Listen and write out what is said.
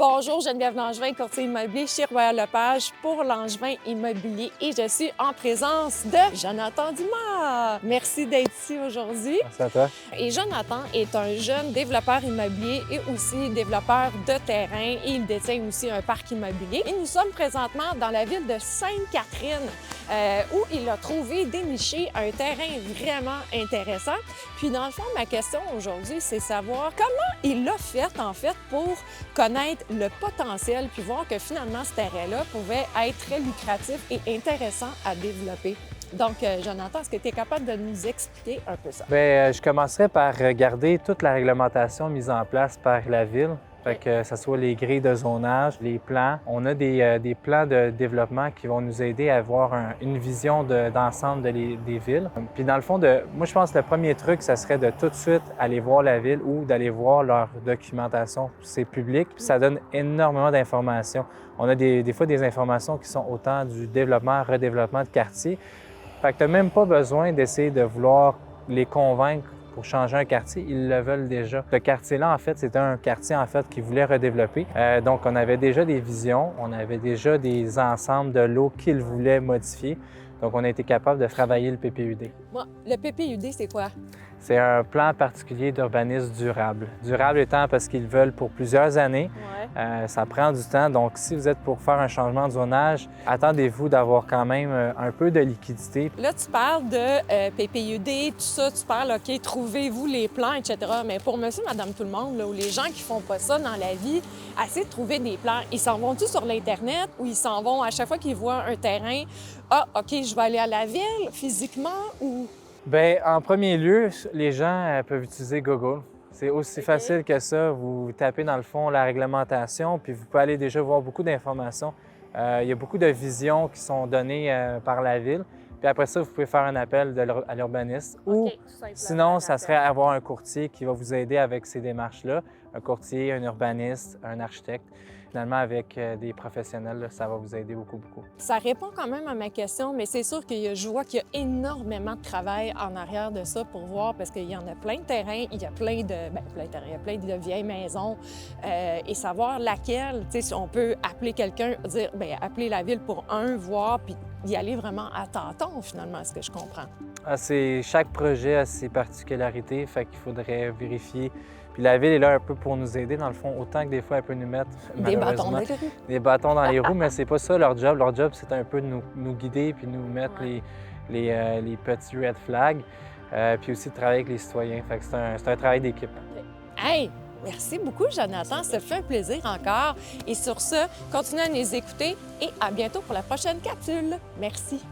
Bonjour, Geneviève Langevin, courtier immobilier chez Royal Lepage pour Langevin Immobilier et je suis en présence de Jonathan Dumas. Merci d'être ici aujourd'hui. Merci à toi. Et Jonathan est un jeune développeur immobilier et aussi développeur de terrain et il détient aussi un parc immobilier. Et nous sommes présentement dans la ville de Sainte-Catherine où il a trouvé, déniché un terrain vraiment intéressant. Puis dans le fond, ma question aujourd'hui, c'est savoir comment il l'a fait en fait pour connaître le potentiel puis voir que finalement ce terrain-là pouvait être très lucratif et intéressant à développer. Donc, Jonathan, est-ce que tu es capable de nous expliquer un peu ça? Bien, je commencerai par regarder toute la réglementation mise en place par la Ville. Fait que ce soit les grilles de zonage, les plans. On a des plans de développement qui vont nous aider à avoir une vision d'ensemble des villes. Puis dans le fond, moi je pense que le premier truc, ça serait de tout de suite aller voir la ville ou d'aller voir leur documentation. C'est public, puis ça donne énormément d'informations. On a des fois des informations qui sont autant du développement, redéveloppement de quartier. Fait que tu n'as même pas besoin d'essayer de vouloir les convaincre pour changer un quartier, ils le veulent déjà. Ce quartier-là, en fait, c'était un quartier en fait qui voulait redévelopper. Donc, on avait déjà des visions, on avait déjà des ensembles de lots qu'ils voulaient modifier. Donc, on a été capable de travailler le PPUD. Bon, le PPUD, c'est quoi? C'est un plan particulier d'urbanisme durable. Durable étant parce qu'ils veulent pour plusieurs années. Ouais. Ça prend du temps. Donc, si vous êtes pour faire un changement de zonage, attendez-vous d'avoir quand même un peu de liquidité. Là, tu parles de PPUD, tout ça, tu parles, OK, trouvez-vous les plans, etc. Mais pour monsieur, madame, tout le monde, là, ou les gens qui font pas ça dans la vie, essayer de trouver des plans, ils s'en vont-tu sur l'Internet ou ils s'en vont à chaque fois qu'ils voient un terrain, ah, OK, je vais aller à la ville physiquement ou... Bien, en premier lieu, les gens peuvent utiliser Google. C'est aussi facile que ça. Vous tapez dans le fond la réglementation, puis vous pouvez aller déjà voir beaucoup d'informations. Il y a beaucoup de visions qui sont données par la ville. Puis après ça, vous pouvez faire un appel à l'urbaniste. Ou sinon, ça serait avoir un courtier qui va vous aider avec ces démarches-là. Un courtier, un urbaniste, un architecte. Finalement, avec des professionnels, là, ça va vous aider beaucoup, beaucoup. Ça répond quand même à ma question, mais c'est sûr que je vois qu'il y a énormément de travail en arrière de ça pour voir, parce qu'il y en a plein de terrains, il y a plein de vieilles maisons, et savoir laquelle, tu sais, si on peut appeler quelqu'un, dire, bien, appeler la ville pour voir, puis y aller vraiment à tâtons, finalement, ce que je comprends. Chaque projet a ses particularités, fait qu'il faudrait vérifier. Puis la ville est là un peu pour nous aider, dans le fond, autant que des fois elle peut nous mettre, des bâtons dans les roues. Des bâtons dans les roues, mais c'est pas ça leur job. Leur job, c'est un peu de nous guider puis nous mettre les petits red flags, puis aussi de travailler avec les citoyens. Fait que c'est un travail d'équipe. Hey! Merci beaucoup, Jonathan. Ça fait un plaisir encore. Et sur ce, continuez à nous écouter et à bientôt pour la prochaine capsule. Merci.